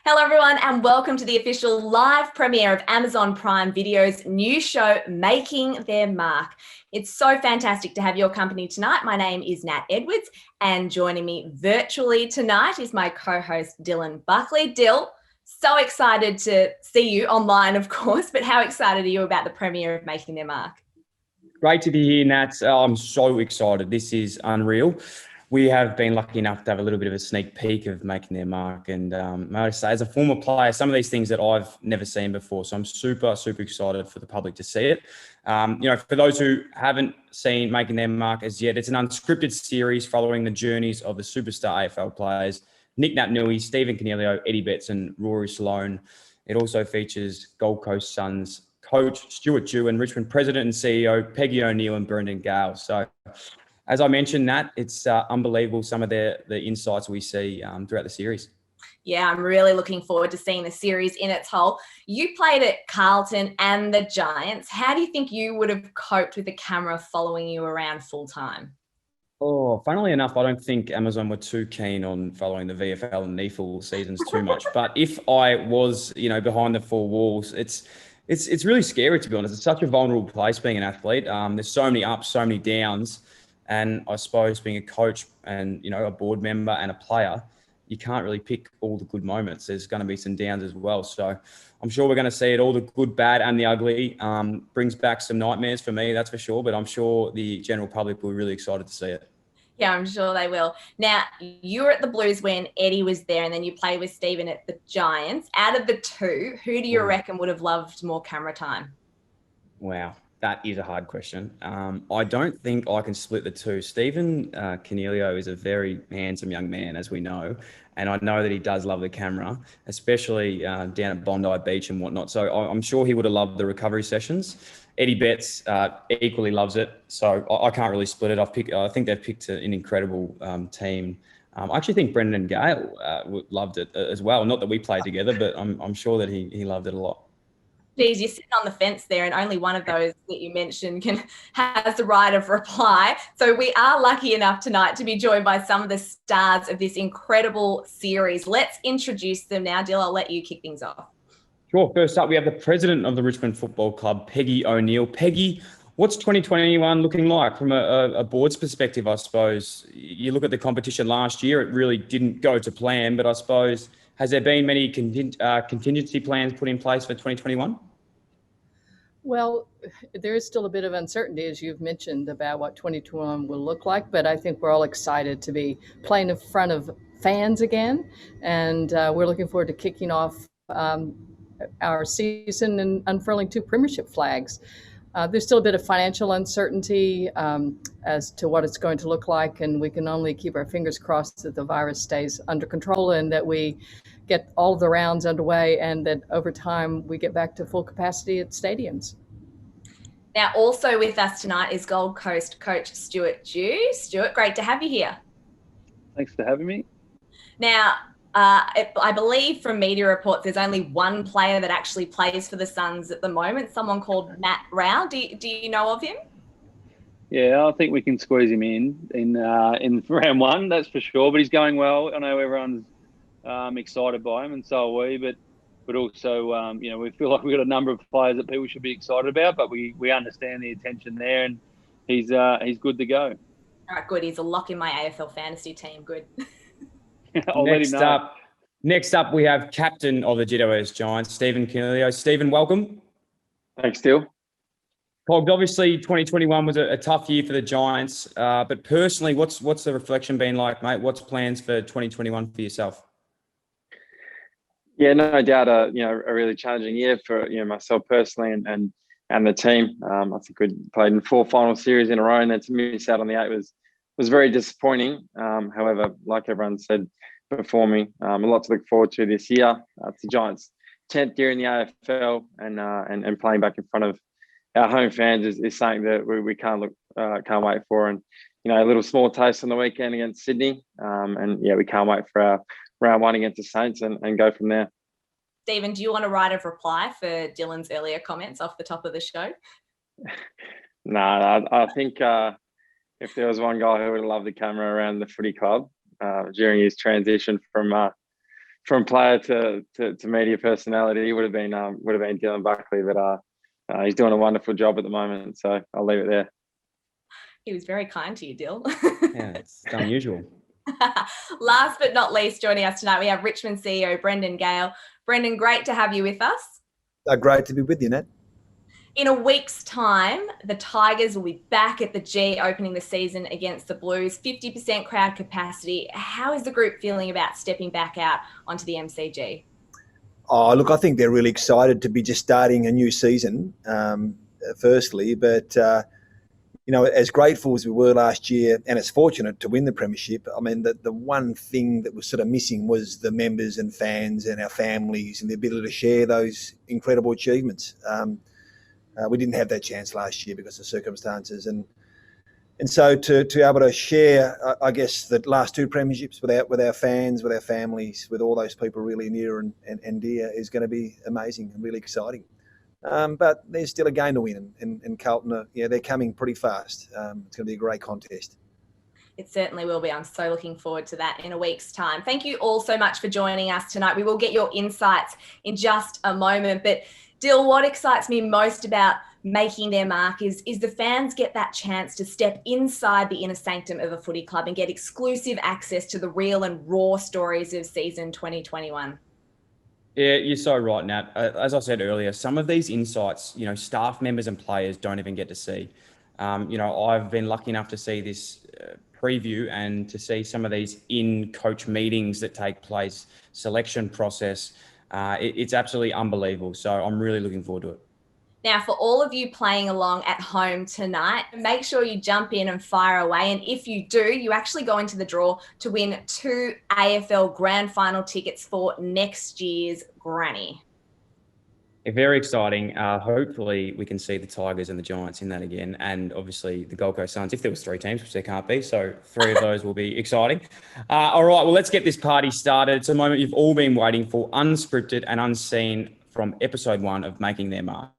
Hello, everyone, and welcome to the official live premiere of Amazon Prime Video's new show, Making Their Mark. It's so fantastic to have your company tonight. My name is Nat Edwards, and joining me virtually tonight is my co-host, Dylan Buckley. Dill, so excited to see you online, of course, but how excited are you about the premiere of Making Their Mark? Great to be here, Nat. I'm so excited. This is unreal. We have been lucky enough to have a little bit of a sneak peek of Making Their Mark. And may I say, as a former player, some of these things that I've never seen before. So I'm super, super excited for the public to see it. For those who haven't seen Making Their Mark as yet, it's an unscripted series following the journeys of the superstar AFL players, Nick Naitanui, Stephen Coniglio, Eddie Betts and Rory Sloane. It also features Gold Coast Suns coach Stewart Dew and Richmond president and CEO Peggy O'Neill and BRENDON GALE. So as I mentioned, Nat, it's unbelievable some of the insights we see throughout the series. Yeah, I'm really looking forward to seeing the series in its whole. You played at Carlton and the Giants. How do you think you would have coped with the camera following you around full time? Oh, funnily enough, I don't think Amazon were too keen on following the VFL and NEFL seasons too much. But if I was, behind the four walls, it's really scary, to be honest. It's such a vulnerable place being an athlete. There's so many ups, so many downs. And I suppose being a coach and, a board member and a player, you can't really pick all the good moments. There's going to be some downs as well. So I'm sure we're going to see it, all the good, bad and the ugly. Brings back some nightmares for me, that's for sure. But I'm sure the general public will be really excited to see it. Yeah, I'm sure they will. Now, you were at the Blues when Eddie was there, and then you played with Stephen at the Giants. Out of the two, who do you reckon would have loved more camera time? Wow, that is a hard question. I don't think I can split the two. Stephen Coniglio is a very handsome young man, as we know, and I know that he does love the camera, especially down at Bondi Beach and whatnot. So I'm sure he would have loved the recovery sessions. Eddie Betts equally loves it, so I can't really split it. I think they've picked an incredible team. I actually think BRENDON and GALE loved it as well. Not that we played together, but I'm sure that he loved it a lot. Geez, you're sitting on the fence there, and only one of those that you mentioned has the right of reply. So we are lucky enough tonight to be joined by some of the stars of this incredible series. Let's introduce them now. Dill, I'll let you kick things off. Sure. First up, we have the president of the Richmond Football Club, Peggy O'Neill. Peggy, what's 2021 looking like from a board's perspective, I suppose? You look at the competition last year, it really didn't go to plan, but I suppose, has there been many contingency plans put in place for 2021? Well, there is still a bit of uncertainty, as you've mentioned, about what 2021 will look like, but I think we're all excited to be playing in front of fans again, and we're looking forward to kicking off our season and unfurling 2 premiership flags. There's still a bit of financial uncertainty as to what it's going to look like, and we can only keep our fingers crossed that the virus stays under control and that we get all of the rounds underway and that over time we get back to full capacity at stadiums. Now, also with us tonight is Gold Coast coach Stewart Dew. Stewart, great to have you here. Thanks for having me. Now, I believe from media reports, there's only one player that actually plays for the Suns at the moment, someone called Matt Rao. Do you know of him? Yeah, I think we can squeeze him in round 1, that's for sure. But he's going well. I know everyone's excited by him, and so are we. But also, we feel like we've got a number of players that people should be excited about. But we understand the attention there, and he's good to go. All right, good. He's a lock in my AFL fantasy team. Good. Next up, we have captain of the GWS Giants, Stephen Coniglio. Stephen, welcome. Thanks, Dill. Cogs, obviously 2021 was a tough year for the Giants, but personally, what's the reflection been like, mate? What's plans for 2021 for yourself? Yeah, no doubt, a really challenging year for myself personally and the team. I think we played in 4 final series in a row, and then to miss out on the 8 was very disappointing. However, like everyone said before me, a lot to look forward to this year. It's the Giants' 10th year in the AFL, and playing back in front of our home fans is something that we can't wait for. And a little small taste on the weekend against Sydney, we can't wait for our round 1 against the Saints and go from there. Stephen, do you want a right of reply for Dylan's earlier comments off the top of the show? No, I think if there was one guy who would have loved the camera around the footy club during his transition from from player to media personality would have been Dylan Buckley, but he's doing a wonderful job at the moment. So I'll leave it there. He was very kind to you, Dill. Yeah, it's unusual. Last but not least, joining us tonight, we have Richmond CEO BRENDON GALE. BRENDON, great to have you with us. Great to be with you, Nat. In a week's time, the Tigers will be back at the G opening the season against the Blues, 50% crowd capacity. How is the group feeling about stepping back out onto the MCG? Oh, look, I think they're really excited to be just starting a new season, firstly, but as grateful as we were last year, and as fortunate to win the premiership, I mean, the one thing that was sort of missing was the members and fans and our families and the ability to share those incredible achievements. We didn't have that chance last year because of circumstances, and so to be able to share, I guess, the last two premierships with our fans, with our families, with all those people really near and dear is going to be amazing and really exciting. But there's still a game to win, and Carlton, they're coming pretty fast. It's going to be a great contest. It certainly will be. I'm so looking forward to that in a week's time. Thank you all so much for joining us tonight. We will get your insights in just a moment. But Dill, what excites me most about making their mark is the fans get that chance to step inside the inner sanctum of a footy club and get exclusive access to the real and raw stories of season 2021. Yeah, you're so right, Nat. As I said earlier, some of these insights, staff members and players don't even get to see. I've been lucky enough to see this preview and to see some of these in-coach meetings that take place, selection process. It's absolutely unbelievable. So I'm really looking forward to it. Now, for all of you playing along at home tonight, make sure you jump in and fire away. And if you do, you actually go into the draw to win 2 AFL Grand Final tickets for next year's Granny. Very exciting. Hopefully we can see the Tigers and the Giants in that again. And obviously the Gold Coast Suns, if there was 3 teams, which there can't be. So 3 of those will be exciting. All right, well, let's get this party started. It's a moment you've all been waiting for, unscripted and unseen from episode 1 of Making Their Mark.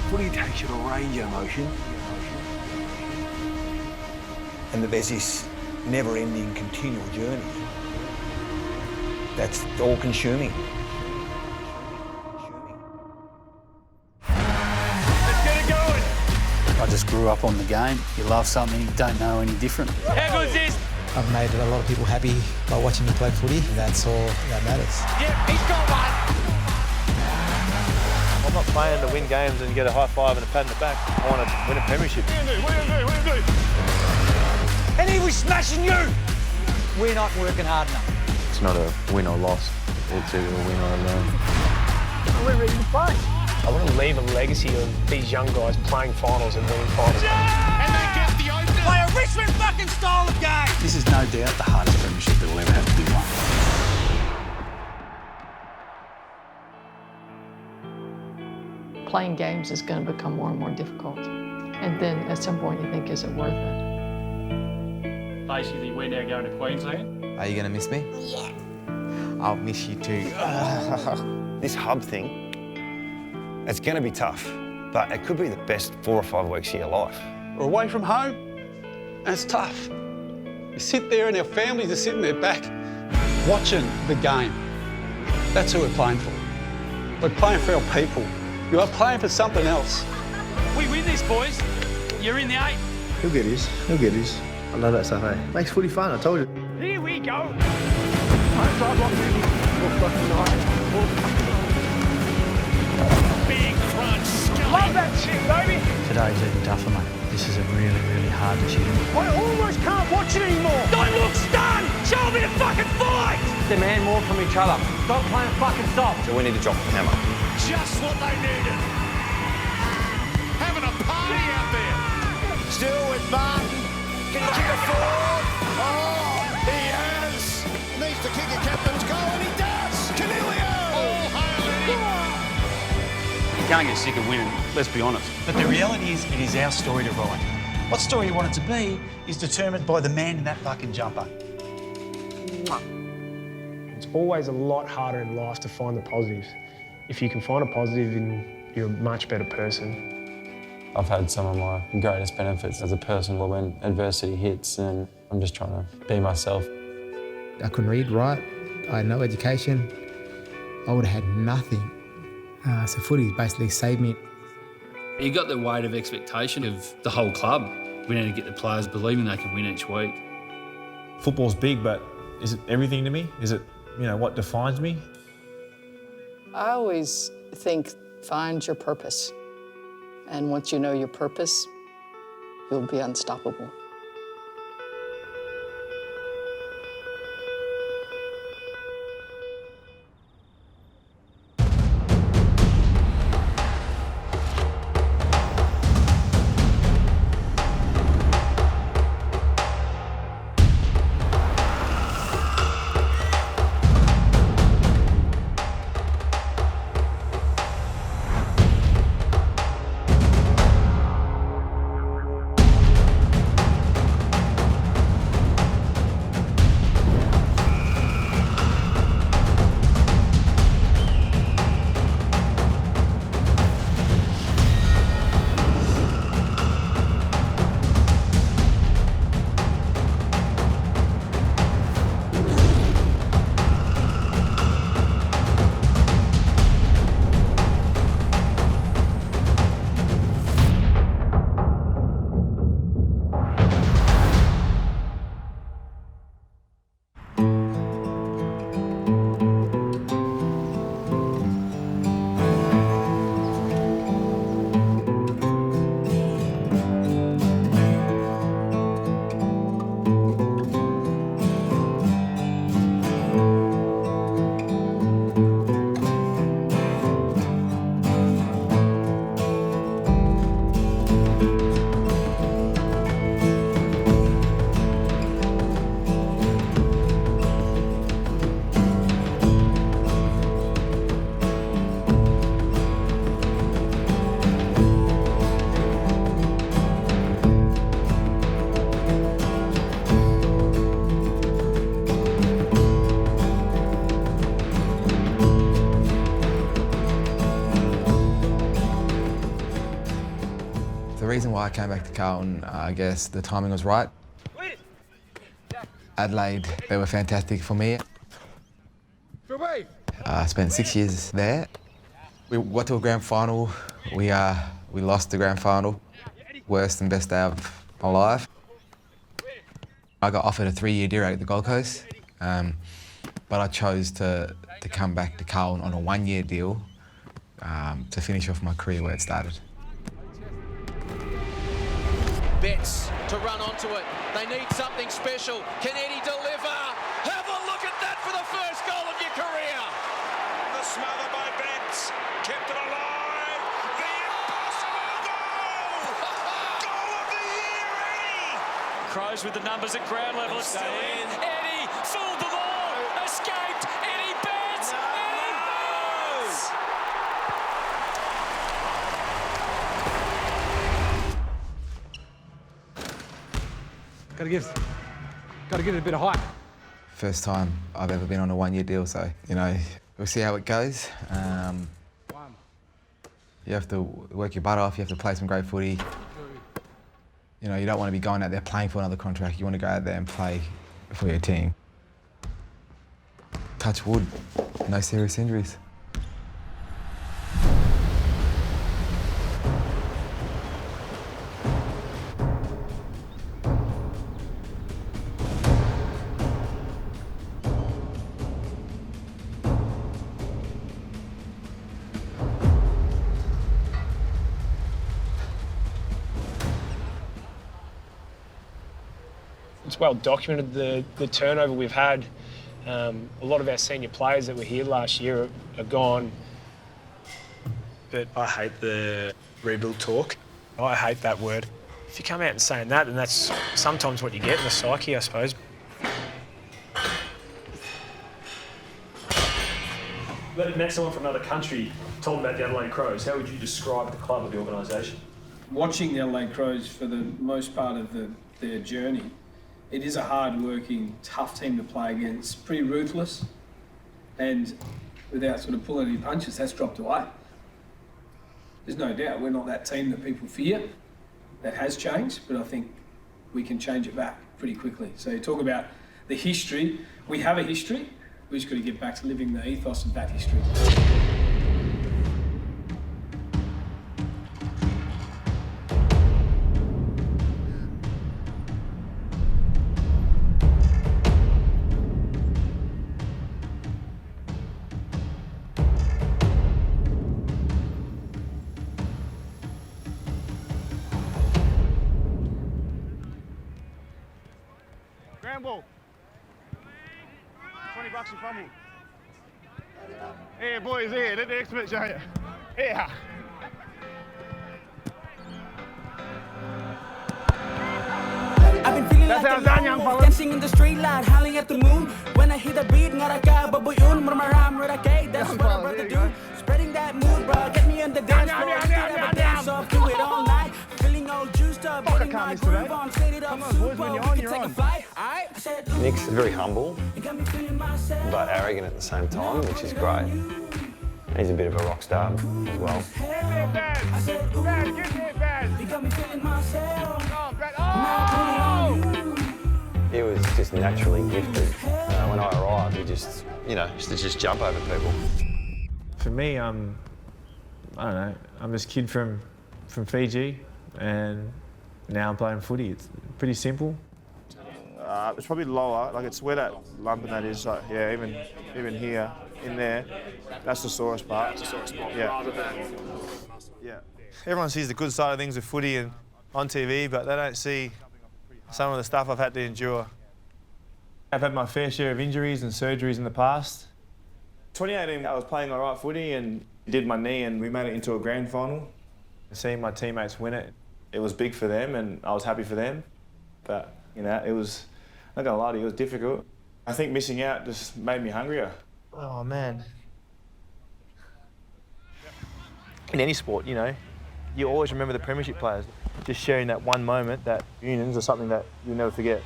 Footy takes you to a range of emotion. And that there's this never-ending, continual journey that's all-consuming. Let's get it going! I just grew up on the game. You love something, you don't know any different. How good is this? I've made a lot of people happy by watching me play footy. That's all that matters. Yep, he's got one! I'm not playing to win games and get a high five and a pat in the back. I want to win a premiership. What do you do? And he was smashing you! We're not working hard enough. It's not a win or loss. It's either a win or a learn. We're ready to play. I want to leave a legacy of these young guys playing finals and winning finals. And they get the opener. Play a Richmond fucking style of game! This is no doubt the hardest premiership that will ever have to be won. Playing games is going to become more and more difficult. And then at some point you think, is it worth it? Basically, we're now going to Queensland. Are you going to miss me? Yeah. I'll miss you too. This hub thing, it's going to be tough, but it could be the best 4 or 5 weeks of your life. We're away from home, and it's tough. You sit there and our families are sitting there back, watching the game. That's who we're playing for. We're playing for our people. You are playing for something else. We win this, boys. You're in the 8. He'll get his. He'll get his. I love that stuff, eh? Makes footy fun, I told you. Here we go. Big crunch. Love that shit, baby. Today's even tougher, mate. This is a really, really hard decision. I almost can't watch it anymore. Don't look stunned. Show me the fucking fight. Demand more from each other. Don't play a fucking stop. So we need to drop the hammer. Just what they needed. Having a party out there. Still with Martin. Can he kick a forward? Oh, he has. Needs to kick a captain's goal, and he does. Coniglio. All hail Eddie. You can't get sick of winning, let's be honest. But the reality is, it is our story to write. What story you want it to be is determined by the man in that fucking jumper. It's always a lot harder in life to find the positives. If you can find a positive, then you're a much better person. I've had some of my greatest benefits as a person when adversity hits, and I'm just trying to be myself. I couldn't read, write, I had no education. I would have had nothing. So footy basically saved me. You got the weight of expectation of the whole club. We need to get the players believing they can win each week. Football's big, but is it everything to me? Is it, what defines me? I always think, find your purpose. And once you know your purpose, you'll be unstoppable. The reason why I came back to Carlton, I guess the timing was right. Adelaide, they were fantastic for me. I spent 6 years there. We got to a grand final. We lost the grand final. Worst and best day of my life. I got offered a 3-year deal at the Gold Coast, but I chose to come back to Carlton on a 1-year deal to finish off my career where it started. Betts to run onto it. They need something special. Can Eddie deliver? Have a look at that for the first goal of your career. The smother by Betts kept it alive. The impossible goal! Goal of the year, Eddie! Crows with the numbers at ground level. It's still in. Eddie fooled them all. Escaped. Eddie Betts. Eddie Betts. Got to give it a bit of hype. First time I've ever been on a 1-year deal, so, we'll see how it goes. You have to work your butt off, you have to play some great footy. You don't want to be going out there playing for another contract, you want to go out there and play for your team. Touch wood, no serious injuries. It's well documented, the turnover we've had. A lot of our senior players that were here last year are gone. But I hate the rebuild talk. I hate that word. If you come out and saying that, then that's sometimes what you get in the psyche, I suppose. Met someone from another country, told them about the Adelaide Crows. How would you describe the club or the organisation? watching the Adelaide Crows for the most part of their journey, it is a hard-working, tough team to play against. Pretty ruthless, and without sort of pulling any punches, that's dropped away. There's no doubt we're not that team that people fear. That has changed, but I think we can change it back pretty quickly. So you talk about the history. We have a history. We just got to get back to living the ethos of that history. Ball. $20 a fumble. Hey, boys, here, let the experts show you. Yeah. I've been feeling like a lone wolf, dancing in the street light, howling at the moon. When I hit the beat, ngaraka, baboyun, murmuram, rurake, that's what I'm about to do. Spreading that mood, bro, get me on the dance floor. Still never dance off, do it all night. Feeling all juiced up, getting my groove on, set it up super, we can take a flight. Nick's very humble, but arrogant at the same time, which is great. He's a bit of a rock star as well. He was just naturally gifted. When I arrived, he just, used to just jump over people. For me, I don't know, I'm this kid from Fiji, and now I'm playing footy. It's pretty simple. It's probably lower, like it's where that lump and that is, like, yeah, even here, in there, that's the sorest part. That's the sorest part, rather than... Yeah. Everyone sees the good side of things with footy and on TV, but they don't see some of the stuff I've had to endure. I've had my fair share of injuries and surgeries in the past. 2018, I was playing all right footy and did my knee, and we made it into a grand final. Seeing my teammates win it, it was big for them, and I was happy for them. But, it was, I'm not gonna lie to you, it was difficult. I think missing out just made me hungrier. Oh, man. In any sport, you always remember the premiership players. Just sharing that one moment, that unions, or something that you'll never forget.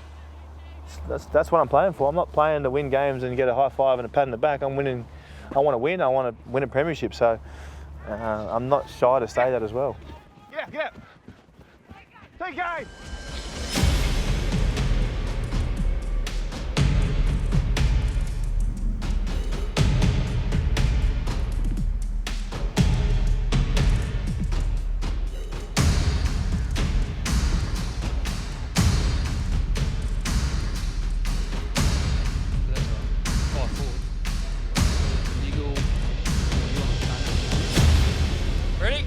That's what I'm playing for. I'm not playing to win games and get a high five and a pat on the back. I'm winning. I want to win. I want to win a premiership. So I'm not shy to say that as well. Get up. Take aim. Ready?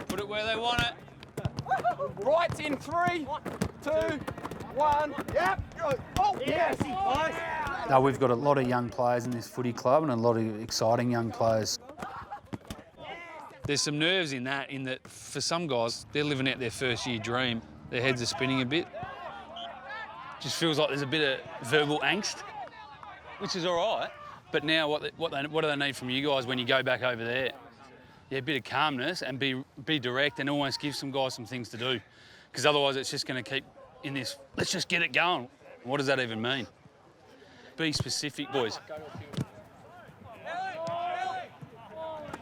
Put it where they want it. Right in 3, 2, 1. Yep. Oh, yes. Nice. No, we've got a lot of young players in this footy club and a lot of exciting young players. There's some nerves in that for some guys, they're living out their first year dream. Their heads are spinning a bit. Just feels like there's a bit of verbal angst, which is all right. But now what do they need from you guys when you go back over there? Yeah, a bit of calmness and be direct and almost give some guys some things to do. Because otherwise it's just going to keep in this, let's just get it going. What does that even mean? Be specific, boys.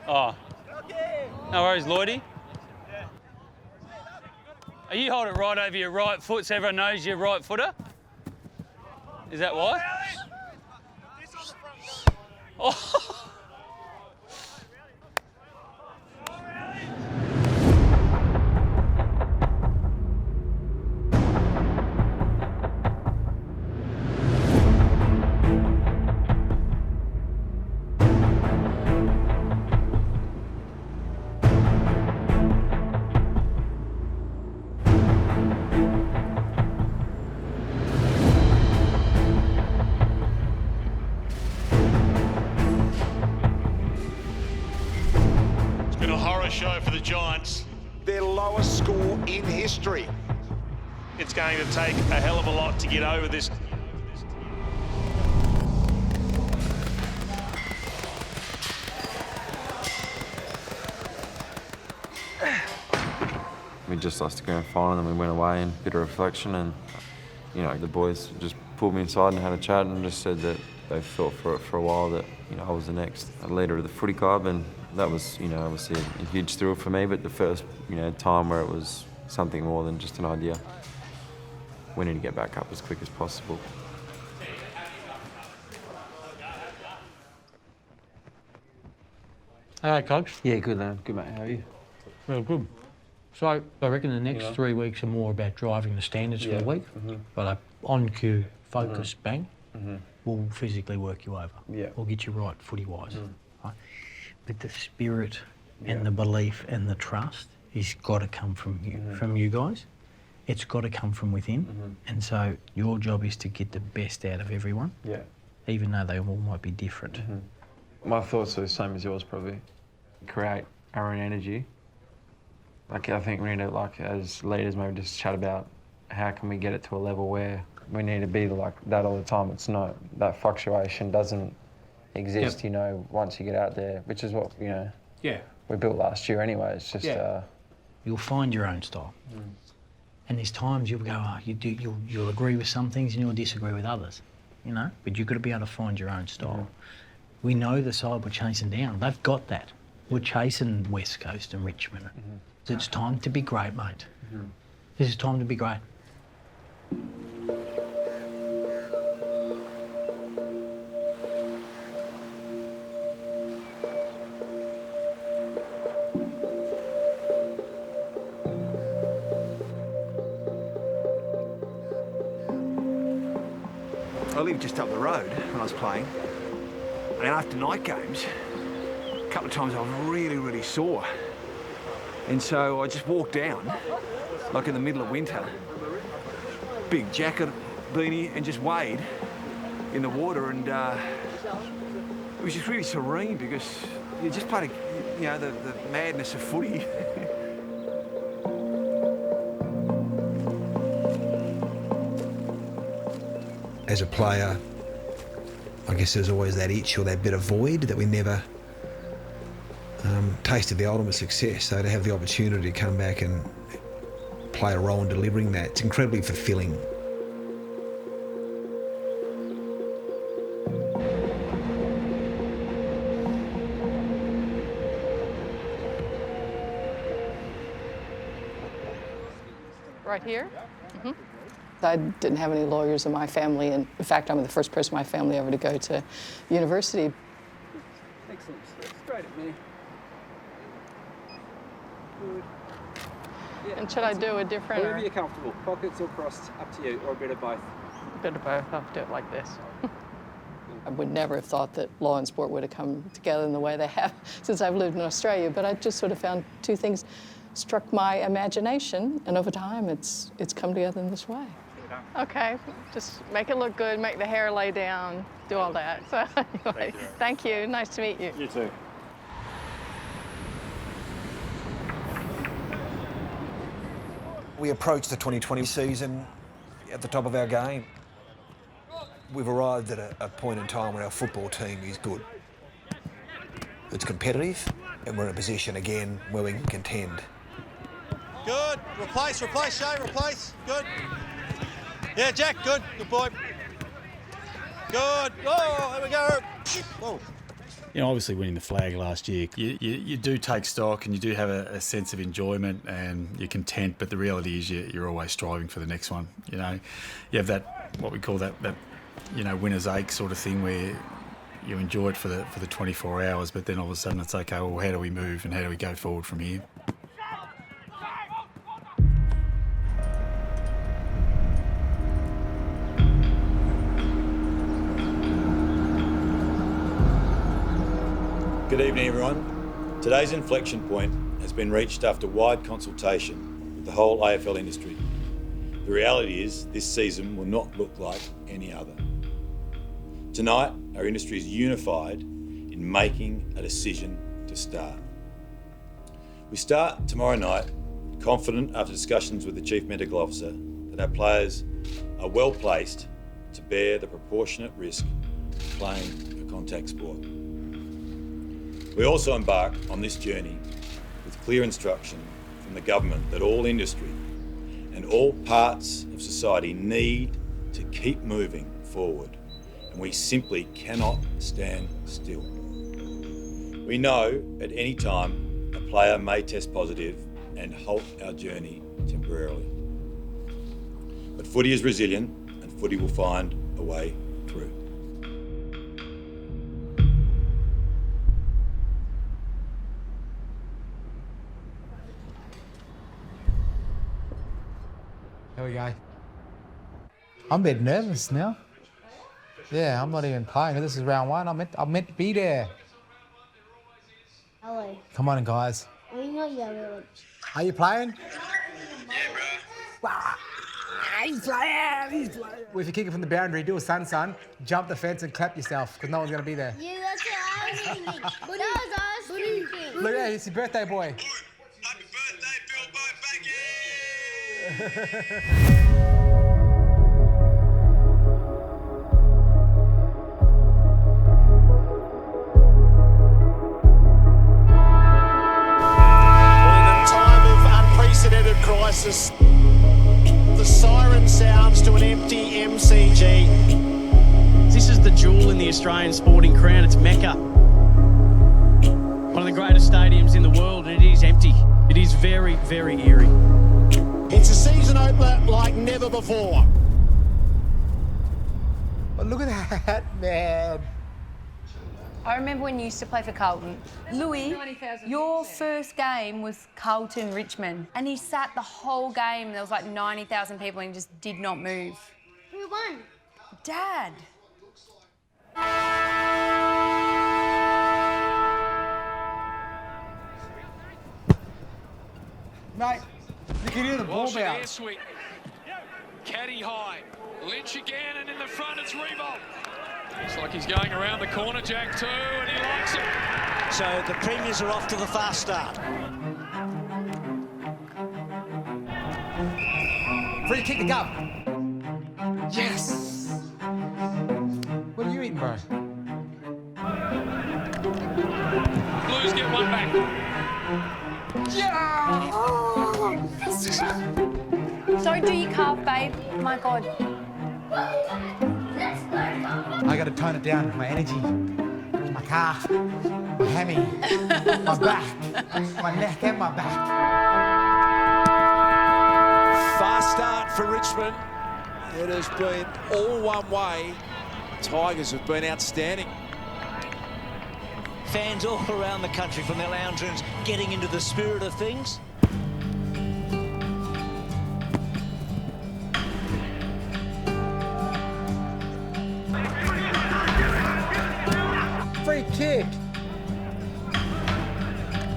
Oh, no worries, Lloydie. Are you hold it right over your right foot so everyone knows you're right footer? Is that why? Oh. Show for the Giants. Their lowest score in history. It's going to take a hell of a lot to get over this. We just lost the grand final and then we went away and a bit of reflection and, you know, the boys just pulled me inside and had a chat and just said that they thought for a while that, you know, I was the next leader of the footy club, and that was, you know, obviously a huge thrill for me, but the first, you know, time where it was something more than just an idea. We need to get back up as quick as possible. Hey, Coach. Yeah, good, man. Good, mate. How are you? Well, good. So I reckon the next 3 weeks are more about driving the standards for the week, but a on-cue, focus, bang, will physically work you over. Yeah. Will get you right footy-wise. Right? But the spirit and the belief and the trust has got to come from you guys. It's got to come from within. And so your job is to get the best out of everyone, even though they all might be different. My thoughts are the same as yours, probably. Create our own energy. Like, I think we need to, like, as leaders, maybe just chat about how can we get it to a level where we need to be like that all the time. It's not, that fluctuation doesn't exist, you know, once you get out there, which is what, you know, we built last year anyway. It's just... You'll find your own style. And there's times you'll go, you'll agree with some things and you'll disagree with others, you know? But you've got to be able to find your own style. We know the side we're chasing down. They've got that. We're chasing West Coast and Richmond. So it's time to be great, mate. This is time to be great. I lived just up the road when I was playing, and after night games, a couple of times I was really, really sore. And so I just walked down, like in the middle of winter, big jacket, beanie, and just wade in the water, and it was just really serene because you just played, you know, the madness of footy. As a player, I guess there's always that itch or that bit of void that we never tasted the ultimate success. So to have the opportunity to come back and play a role in delivering that, it's incredibly fulfilling. Right here? I didn't have any lawyers in my family, and in fact, I'm the first person in my family ever to go to university. Excellent. Straight at me. Good. Yeah, And should I do a different? Wherever you're comfortable. Pockets or crossed, up to you, or a bit of both. A bit of both. I'll do it like this. I would never have thought that law and sport would have come together in the way they have since I've lived in Australia, but I just sort of found two things struck my imagination, and over time it's come together in this way. Okay, just make it look good, make the hair lay down, do all that. So anyway, thank you. Nice to meet you. You too. We approach the 2020 season at the top of our game. We've arrived at a point in time where our football team is good. It's competitive, and we're in a position again where we can contend. Good. Replace, Shay, replace. Good. Yeah, Jack, good. Good boy. Good. Oh, there we go. Whoa. You know, obviously winning the flag last year, you do take stock and you do have a sense of enjoyment and you're content, but the reality is you're always striving for the next one. You know, you have that, what we call that you know, winner's ache sort of thing where you enjoy it for the 24 hours, but then all of a sudden it's okay, well, how do we move and how do we go forward from here? Good evening, everyone. Today's inflection point has been reached after wide consultation with the whole AFL industry. The reality is this season will not look like any other. Tonight, our industry is unified in making a decision to start. We start tomorrow night, confident after discussions with the Chief Medical Officer that our players are well placed to bear the proportionate risk of playing a contact sport. We also embark on this journey with clear instruction from from the government that all industry and all parts of society need to keep moving forward, and we simply cannot stand still. We know at any time a player may test positive and halt our journey temporarily. But footy is resilient, and footy will find a way through. Here we go. I'm a bit nervous now. Yeah, I'm not even playing. This is round one. I'm meant to be there. Hello. Come on, guys. Are you not yellow? Are you playing? Yeah, bro. He's playing. He's playing. Well, if you kick it from the boundary, do a sun, jump the fence and clap yourself, because no one's going to be there. Yeah, that's what I was thinking. That was I was thinking. Look at it's your birthday boy. Happy birthday, Bill, by Peggy! Crisis. The siren sounds to an empty MCG. This is the jewel in the Australian sporting crown. It's Mecca. One of the greatest stadiums in the world, and it is empty. It is very, very eerie. It's a season opener like never before. But look at that, man. I remember when you used to play for Carlton. Louis, your first game was Carlton-Richmond, and he sat the whole game. There was like 90,000 people and he just did not move. Who won? Dad. Mate, you can hear the ball Walsh air bounce. swing. Caddy high. Lynch again, and in the front it's Revolt. Looks like he's going around the corner, Jack, too, and he likes it. So the Premiers are off to the fast start. Free kick to go. Yes. What are you eating, bro? Blues get one back. Yeah. Don't do your calf, babe. My God. I got to tone it down. My energy, my calf, my hammy, my back, my neck and my back. Fast start for Richmond. It has been all one way. Tigers have been outstanding. Fans all around the country from their lounge rooms getting into the spirit of things. Free kick.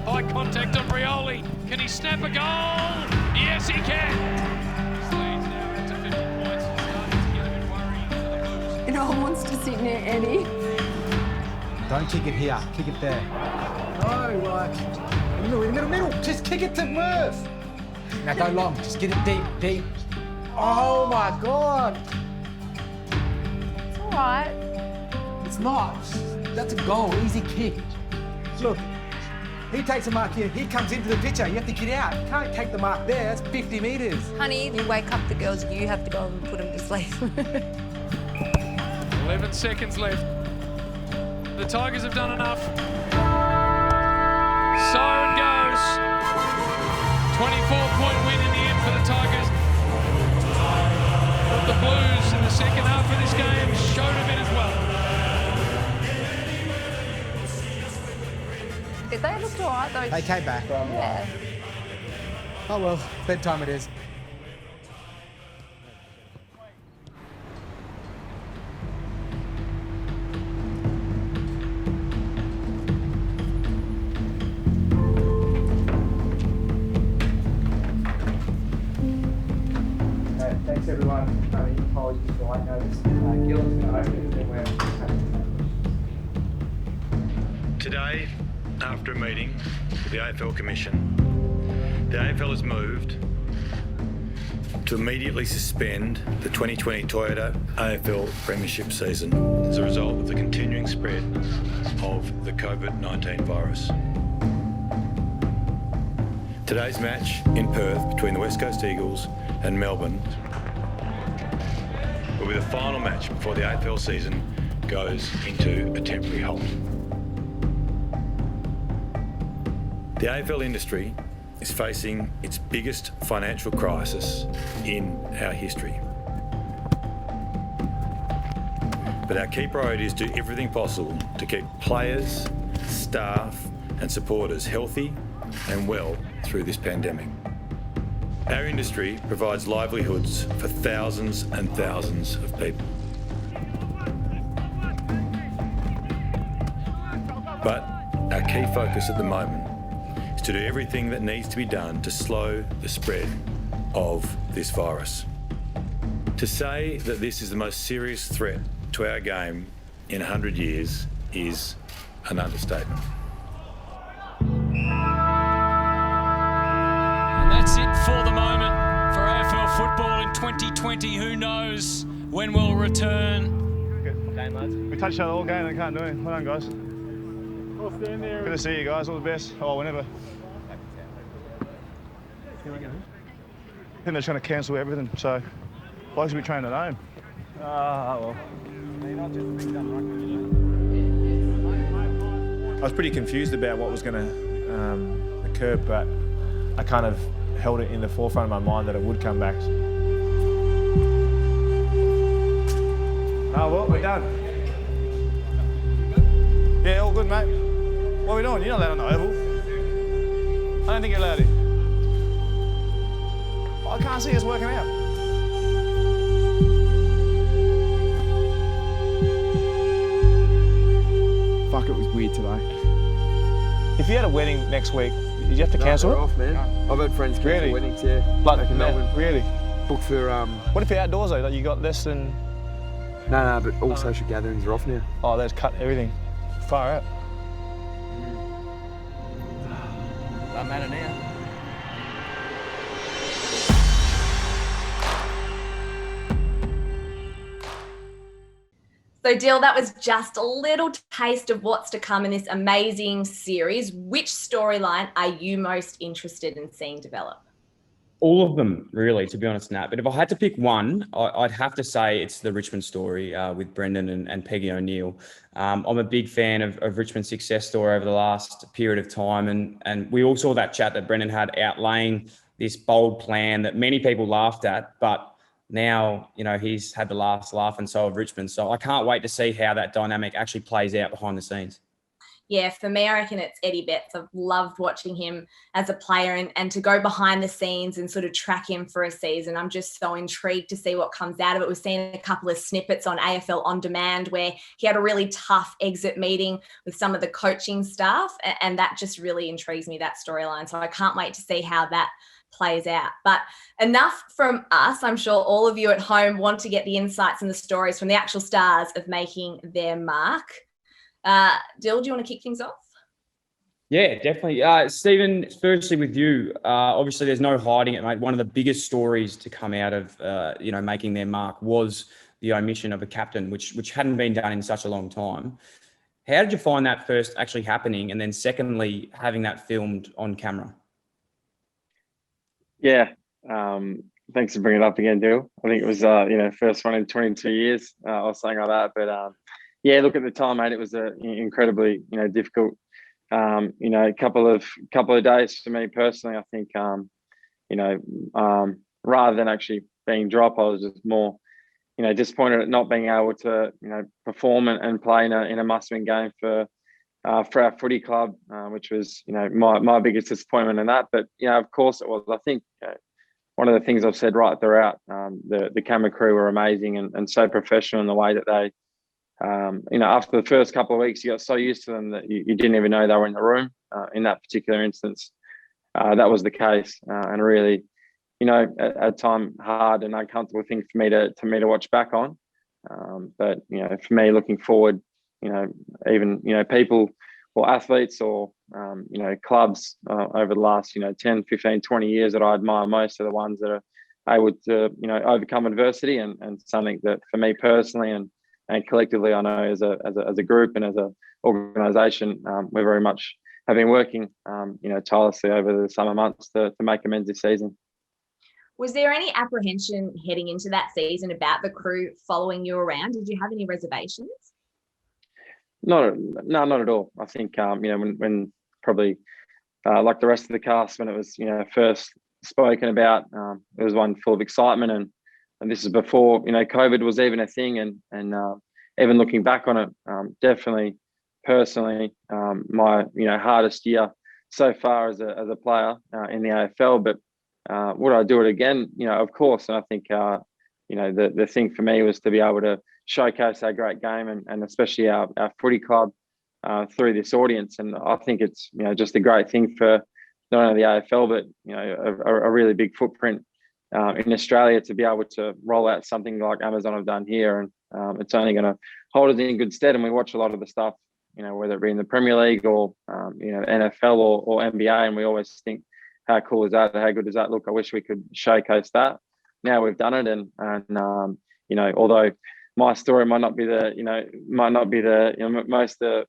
High contact on Brioli. Can he snap a goal? Yes, he can. Leeds now up to 50 points and starting to get a bit worrying for the Blues. No one wants to sit near Eddie. Don't kick it here. Kick it there. No, like in the middle. Just kick it to Murph. Now go long. Just get it deep. Oh my God. It's all right. It's not. That's a goal. Easy kick. Look. He takes a mark here. He comes into the picture. You have to get out. You can't take the mark there. That's 50 metres. Honey, you wake up the girls, you have to go and put them to sleep. 11 seconds left. The Tigers have done enough. Siren goes. 24-point win in the end for the Tigers. But the Blues in the second half of this game showed a bit as well. They looked all right, though. They came back. Yeah. Oh well, bedtime it is. Thanks everyone. Apologies for late notice. Gillen's going to open it and then we're Today, after a meeting with the AFL Commission, the AFL has moved to immediately suspend the 2020 Toyota AFL Premiership season as a result of the continuing spread of the COVID-19 virus. Today's match in Perth between the West Coast Eagles and Melbourne will be the final match before the AFL season goes into a temporary halt. The AFL industry is facing its biggest financial crisis in our history. But our key priority is to do everything possible to keep players, staff and supporters healthy and well through this pandemic. Our industry provides livelihoods for thousands and thousands of people. But our key focus at the moment is to do everything that needs to be done to slow the spread of this virus. To say that this is the most serious threat to our game in 100 years is an understatement. And that's it for the moment for AFL football in 2020. Who knows when we'll return? Good game, lads. We touched each other all game and can't do it. Well done, guys. Good to see you guys. All the best. Oh, whenever. I think they're trying to cancel everything, so blokes will be training at home. Well. I was pretty confused about what was going to occur, but I kind of held it in the forefront of my mind that it would come back. Oh, well, we're done. Yeah, all good, mate. What are we doing? You're not allowed on the oval. I don't think you're allowed in. I can't see us working out. Fuck, it was weird today. If you had a wedding next week, did you have to cancel it? Off, man. I've had friends cancel weddings, yeah. Like in Melbourne. Really? Booked for What if you're outdoors though? Like you got less than. No, but all social gatherings are off now. Oh, they've cut everything. Far out. Doesn't matter now. So, Dill, that was just a little taste of what's to come in this amazing series. Which storyline are you most interested in seeing develop? All of them, really, to be honest, Nat. But if I had to pick one, I'd have to say it's the Richmond story with BRENDON and Peggy O'Neill. I'm a big fan of Richmond's success story over the last period of time. And we all saw that chat that BRENDON had outlaying this bold plan that many people laughed at, but now, you know, he's had the last laugh and so have Richmond. So I can't wait to see how that dynamic actually plays out behind the scenes. Yeah, for me, I reckon it's Eddie Betts. I've loved watching him as a player and to go behind the scenes and sort of track him for a season. I'm just so intrigued to see what comes out of it. We've seen a couple of snippets on AFL On Demand where he had a really tough exit meeting with some of the coaching staff, and that just really intrigues me, that storyline. So I can't wait to see how that plays out. But enough from us. I'm sure all of you at home want to get the insights and the stories from the actual stars of making their mark. Dill, do you want to kick things off? Yeah, definitely. Stephen, firstly with you, obviously there's no hiding it, mate. One of the biggest stories to come out of, making their mark was the omission of a captain, which hadn't been done in such a long time. How did you find that first actually happening? And then secondly, having that filmed on camera? Yeah. Thanks for bringing it up again, Dill. I think it was, first one in 22 years or something like that. But yeah, look, at the time, mate, it was incredibly, difficult, couple of days for me personally. I think, rather than actually being drop, I was just more, disappointed at not being able to, perform and play in a must-win game for our footy club, which was, my biggest disappointment in that. But, of course it was. I think one of the things I've said right throughout, the camera crew were amazing and so professional in the way that they, after the first couple of weeks, you got so used to them that you didn't even know they were in the room. In that particular instance, that was the case, and really, at time hard and uncomfortable thing for me to watch back on. But for me, looking forward, even people or athletes or clubs over the last 10, 15, 20 years that I admire most are the ones that are able to overcome adversity, and something that for me personally and collectively, I know as a group and as an organisation, we're very much have been working, tirelessly over the summer months to make amends this season. Was there any apprehension heading into that season about the crew following you around? Did you have any reservations? No, not at all. I think when probably like the rest of the cast, when it was first spoken about, it was one full of excitement, and this is before COVID was even a thing, and even looking back on it, definitely personally my hardest year so far as a player in the AFL. But would I do it again? Of course. And I think the thing for me was to be able to showcase our great game and especially our footy club through this audience. And I think it's just a great thing for not only the AFL but a really big footprint in Australia to be able to roll out something like Amazon have done here, and it's only going to hold us in good stead. And we watch a lot of the stuff, whether it be in the Premier League or NFL or NBA, and we always think, how cool is that? How good does that look? I wish we could showcase that. Now we've done it, and although my story might not be the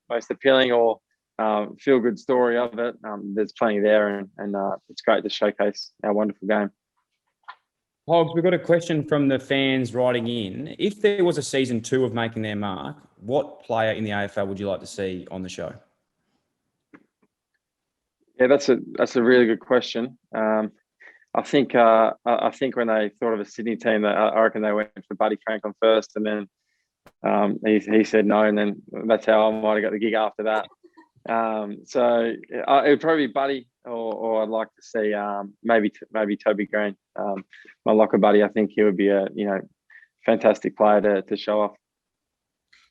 most appealing or feel good story of it, there's plenty there, and it's great to showcase our wonderful game. Hogs, we've got a question from the fans writing in. If there was a season 2 of Making Their Mark, what player in the AFL would you like to see on the show? Yeah, that's a really good question. I think when they thought of a Sydney team, I reckon they went for Buddy Franklin first, and then he said no, and then that's how I might have got the gig after that. So it would probably be Buddy, or I'd like to see maybe Toby Green, my locker buddy. I think he would be a fantastic player to show off.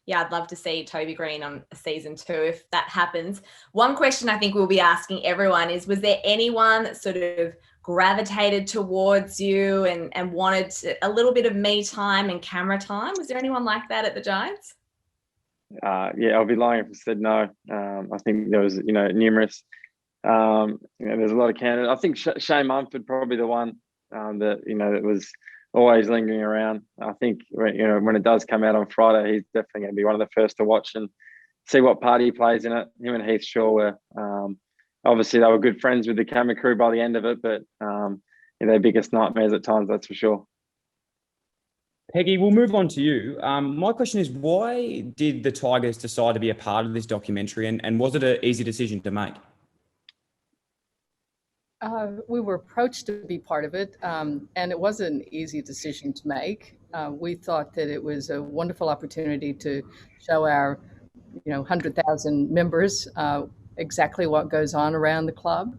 Yeah, I'd love to see Toby Green on season 2 if that happens. One question I think we'll be asking everyone is, was there anyone that sort of gravitated towards you and wanted a little bit of me time and camera time? Was there anyone like that at the Giants? Yeah, I'll be lying if I said no. I think there was, numerous. There's a lot of candidates. I think Shane Mumford probably the one that was always lingering around. I think when it does come out on Friday, he's definitely going to be one of the first to watch and see what part he plays in it. Him and Heath Shaw were obviously they were good friends with the camera crew by the end of it, but their biggest nightmares at times, that's for sure. Peggy, we'll move on to you. My question is, why did the Tigers decide to be a part of this documentary, and was it an easy decision to make? We were approached to be part of it, and it was an easy decision to make. We thought that it was a wonderful opportunity to show our 100,000 members exactly what goes on around the club.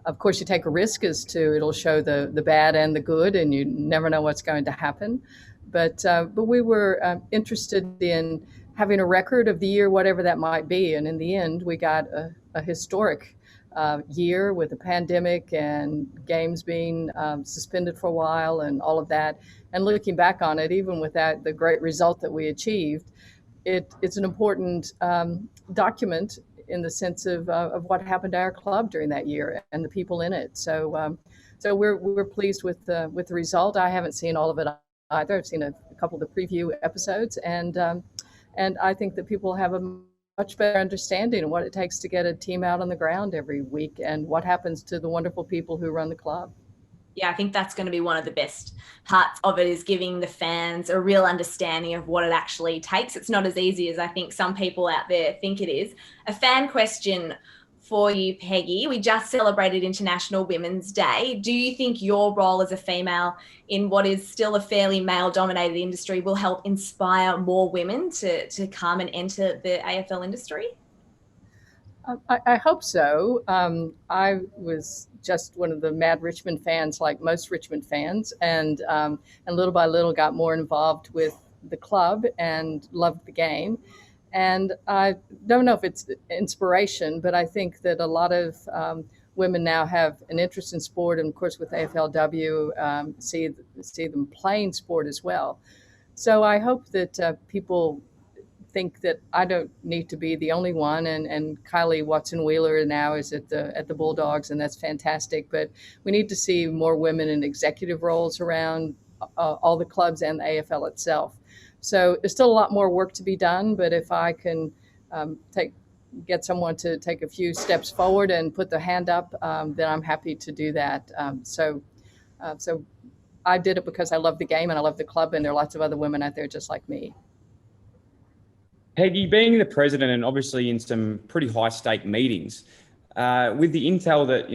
Of course, you take a risk as to it'll show the bad and the good, and you never know what's going to happen. But we were interested in having a record of the year, whatever that might be. And in the end, we got a historic year with the pandemic and games being suspended for a while and all of that. And looking back on it, even with that, the great result that we achieved, it's an important document in the sense of what happened to our club during that year and the people in it. So we're pleased with the result. I haven't seen all of it either. I've seen a couple of the preview episodes, and I think that people have a much better understanding of what it takes to get a team out on the ground every week and what happens to the wonderful people who run the club. Yeah, I think that's going to be one of the best parts of it, is giving the fans a real understanding of what it actually takes. It's not as easy as I think some people out there think it is. A fan question for you, Peggy. We just celebrated International Women's Day. Do you think your role as a female in what is still a fairly male-dominated industry will help inspire more women to come and enter the AFL industry? I hope so. I was just one of the mad Richmond fans, like most Richmond fans, and little by little got more involved with the club and loved the game. And I don't know if it's inspiration, but I think that a lot of women now have an interest in sport, and of course with AFLW, see them playing sport as well. So I hope that people think that I don't need to be the only one, and Kylie Watson-Wheeler now is at the Bulldogs, and that's fantastic. But we need to see more women in executive roles around all the clubs and the AFL itself. So there's still a lot more work to be done, but if I can take get someone to take a few steps forward and put their hand up, then I'm happy to do that. So I did it because I love the game and I love the club, and there are lots of other women out there just like me. Peggy, being the president and obviously in some pretty high stake meetings, with the intel that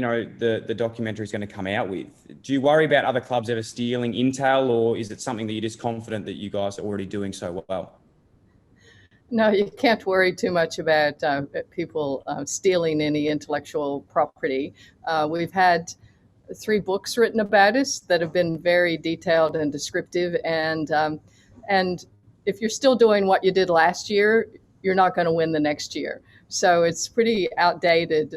the documentary is going to come out with, do you worry about other clubs ever stealing intel, or is it something that you're just confident that you guys are already doing so well? No, you can't worry too much about people stealing any intellectual property. We've had 3 books written about us that have been very detailed and descriptive, and if you're still doing what you did last year, you're not going to win the next year. So it's pretty outdated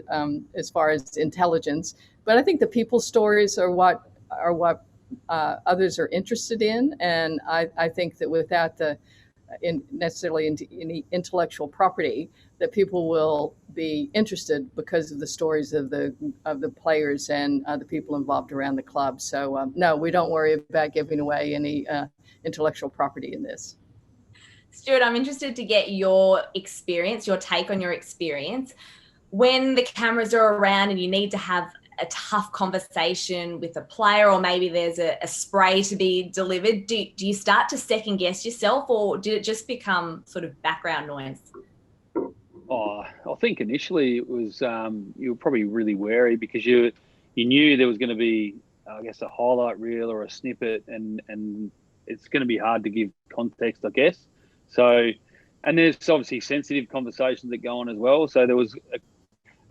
as far as intelligence. But I think the people stories are what others are interested in, and I think that without necessarily into any intellectual property, that people will be interested because of the stories of the players and the people involved around the club. So no, we don't worry about giving away any intellectual property in this. Stuart, I'm interested to get your experience, your take on your experience. When the cameras are around and you need to have a tough conversation with a player, or maybe there's a spray to be delivered, do you start to second guess yourself, or did it just become sort of background noise? Oh, I think initially it was you were probably really wary because you knew there was going to be, I guess, a highlight reel or a snippet, and it's going to be hard to give context, I guess. So, and there's obviously sensitive conversations that go on as well. So there was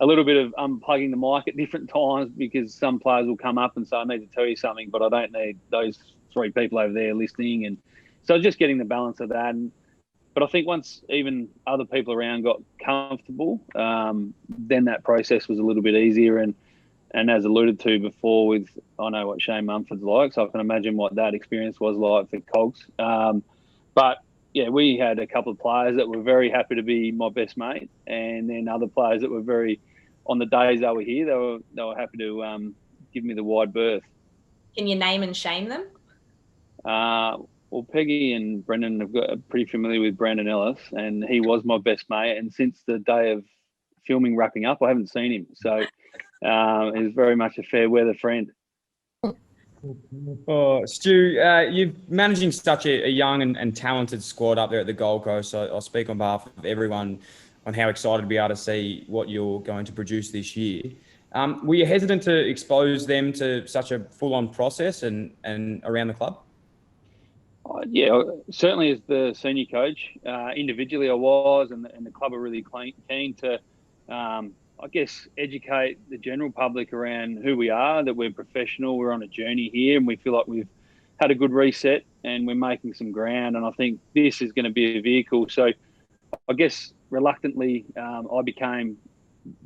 a little bit of unplugging the mic at different times because some players will come up and say, I need to tell you something, but I don't need those 3 people over there listening. And so just getting the balance of that. But I think once even other people around got comfortable, then that process was a little bit easier. And as alluded to before, I know what Shane Mumford's like, so I can imagine what that experience was like for Cogs. But yeah, we had a couple of players that were very happy to be my best mate, and then other players that were very, on the days they were here, they were happy to give me the wide berth. Can you name and shame them? Well, Peggy and Brendan are pretty familiar with Brandon Ellis, and he was my best mate. And since the day of filming wrapping up, I haven't seen him. So he's very much a fair weather friend. Oh, Stu, you're managing such a young and talented squad up there at the Gold Coast. So I'll speak on behalf of everyone on how excited to be able to see what you're going to produce this year. Were you hesitant to expose them to such a full-on process and around the club? Yeah, certainly as the senior coach, individually I was, and the club are really keen to, I guess, educate the general public around who we are, that we're professional, we're on a journey here, and we feel like we've had a good reset and we're making some ground. And I think this is going to be a vehicle. So I guess reluctantly, I became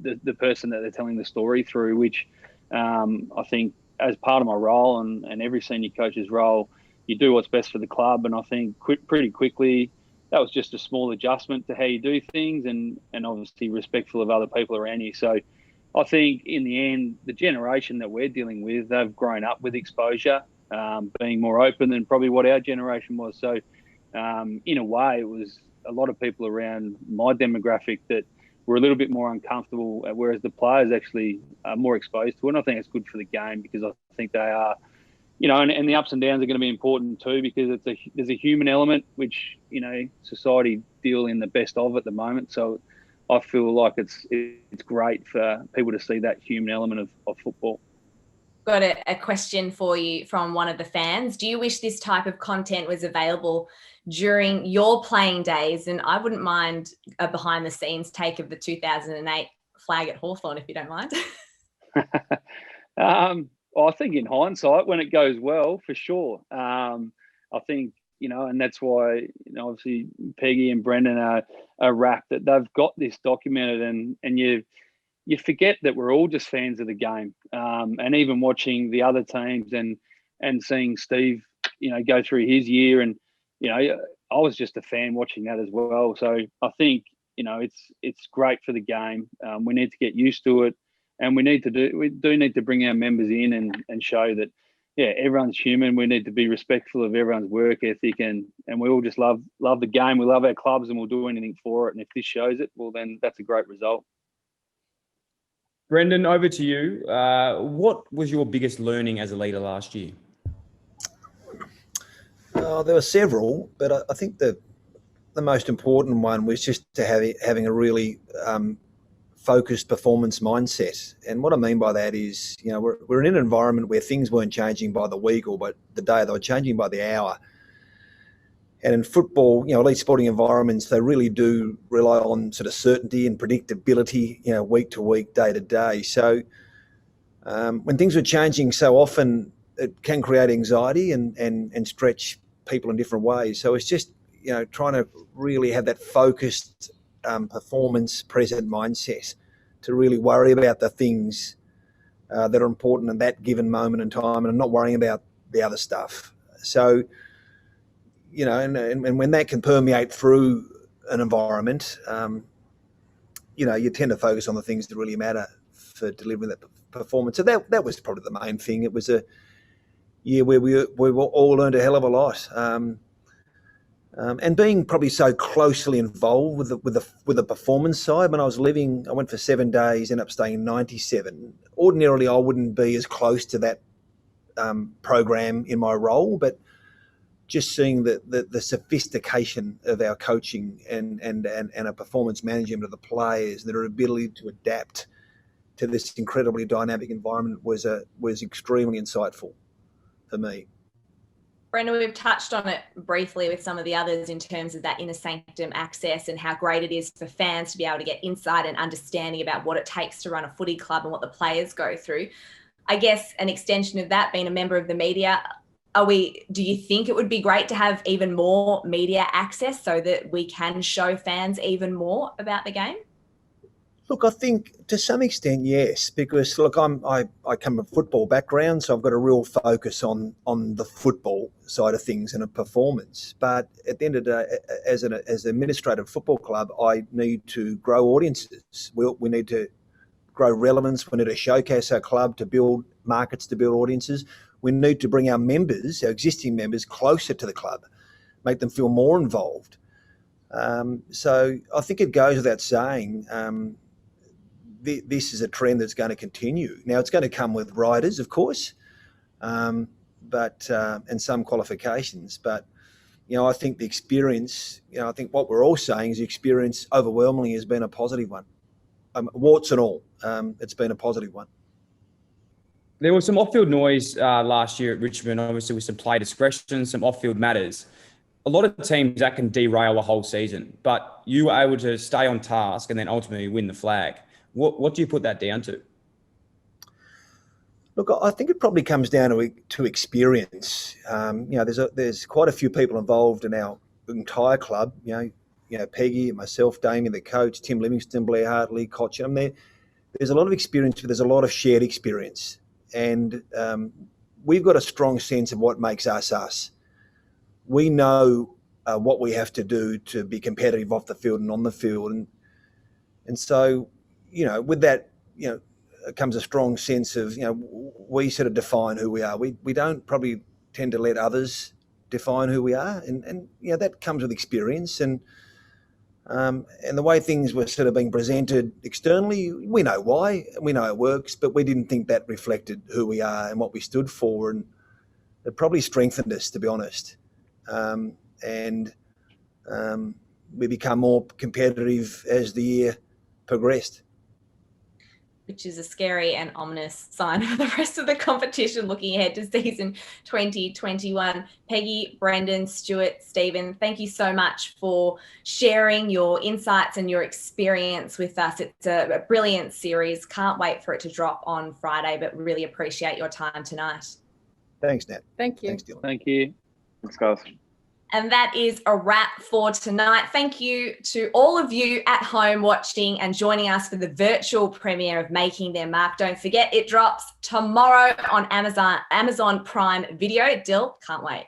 the person that they're telling the story through, which I think as part of my role and every senior coach's role, you do what's best for the club. And I think pretty quickly, that was just a small adjustment to how you do things, and obviously respectful of other people around you. So I think in the end, the generation that we're dealing with, they've grown up with exposure, being more open than probably what our generation was. So in a way, it was a lot of people around my demographic that were a little bit more uncomfortable, whereas the players actually are more exposed to it. And I think it's good for the game because I think they are, and the ups and downs are going to be important too, because there's a human element which society deal in the best of at the moment. So I feel like it's great for people to see that human element of football. Got a question for you from one of the fans. Do you wish this type of content was available during your playing days? And I wouldn't mind a behind the scenes take of the 2008 flag at Hawthorn, if you don't mind. I think in hindsight, when it goes well, for sure. I think, and that's why, obviously Peggy and Brendan are wrapped that they've got this documented, and you forget that we're all just fans of the game. And even watching the other teams and seeing Steve, go through his year, and, I was just a fan watching that as well. So I think, it's great for the game. We need to get used to it. And we do need to bring our members in and show that, everyone's human. We need to be respectful of everyone's work ethic, and we all just love the game. We love our clubs, and we'll do anything for it. And if this shows it, well, then that's a great result. Brendan, over to you. What was your biggest learning as a leader last year? There were several, but I think the most important one was just having a really focused performance mindset. And what I mean by that is, we're in an environment where things weren't changing by the week or by the day, they were changing by the hour. And in football, elite sporting environments, they really do rely on sort of certainty and predictability, week to week, day to day. So when things are changing so often, it can create anxiety and stretch people in different ways. So it's just, trying to really have that focused performance present mindset to really worry about the things that are important in that given moment in time and not worrying about the other stuff. So, and when that can permeate through an environment, you tend to focus on the things that really matter for delivering that performance. So that was probably the main thing. It was a year where we all learned a hell of a lot. And being probably so closely involved with the performance side. When I went for 7 days, ended up staying 97. Ordinarily, I wouldn't be as close to that program in my role, but just seeing the sophistication of our coaching and our performance management of the players, their ability to adapt to this incredibly dynamic environment was extremely insightful for me. Brendan, we've touched on it briefly with some of the others in terms of that inner sanctum access and how great it is for fans to be able to get insight and understanding about what it takes to run a footy club and what the players go through. I guess an extension of that, being a member of the media, do you think it would be great to have even more media access so that we can show fans even more about the game? Look, I think to some extent, yes, because look, I come from a football background, so I've got a real focus on the football side of things and a performance. But at the end of the day, as an administrative football club, I need to grow audiences. We need to grow relevance. We need to showcase our club, to build markets, to build audiences. We need to bring our members, our existing members, closer to the club, make them feel more involved. So I think it goes without saying. This is a trend that's going to continue. Now, it's going to come with riders, of course, and some qualifications. But, I think the experience, I think what we're all saying is the experience overwhelmingly has been a positive one. Warts and all, it's been a positive one. There was some off-field noise last year at Richmond, obviously with some play discretion, some off-field matters. A lot of teams that can derail a whole season, but you were able to stay on task and then ultimately win the flag. What do you put that down to? Look, I think it probably comes down to experience. There's quite a few people involved in our entire club. Peggy, myself, Damien, the coach, Tim Livingston, Blair Hartley, Koch. There's a lot of experience, but there's a lot of shared experience, and we've got a strong sense of what makes us us. We know what we have to do to be competitive off the field and on the field, and so. With that, comes a strong sense of, we sort of define who we are. We don't probably tend to let others define who we are. And that comes with experience. And the way things were sort of being presented externally, we know why, we know it works, but we didn't think that reflected who we are and what we stood for. And it probably strengthened us, to be honest. We become more competitive as the year progressed. Which is a scary and ominous sign for the rest of the competition looking ahead to season 2021. Peggy, Brendan, Stewart, Stephen, thank you so much for sharing your insights and your experience with us. It's a brilliant series. Can't wait for it to drop on Friday, but really appreciate your time tonight. Thanks, Nat. Thank you. Thanks, Dylan. Thank you. Thanks, guys. And that is a wrap for tonight. Thank you to all of you at home watching and joining us for the virtual premiere of Making Their Mark. Don't forget, it drops tomorrow on Amazon Prime Video. Dill, can't wait.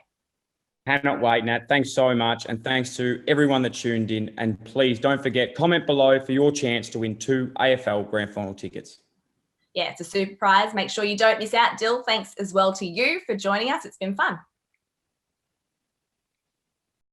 Cannot wait, Nat. Thanks so much. And thanks to everyone that tuned in. And please don't forget, comment below for your chance to win 2 AFL Grand Final tickets. yeah, it's a super prize. Make sure you don't miss out. Dill, thanks as well to you for joining us. It's been fun.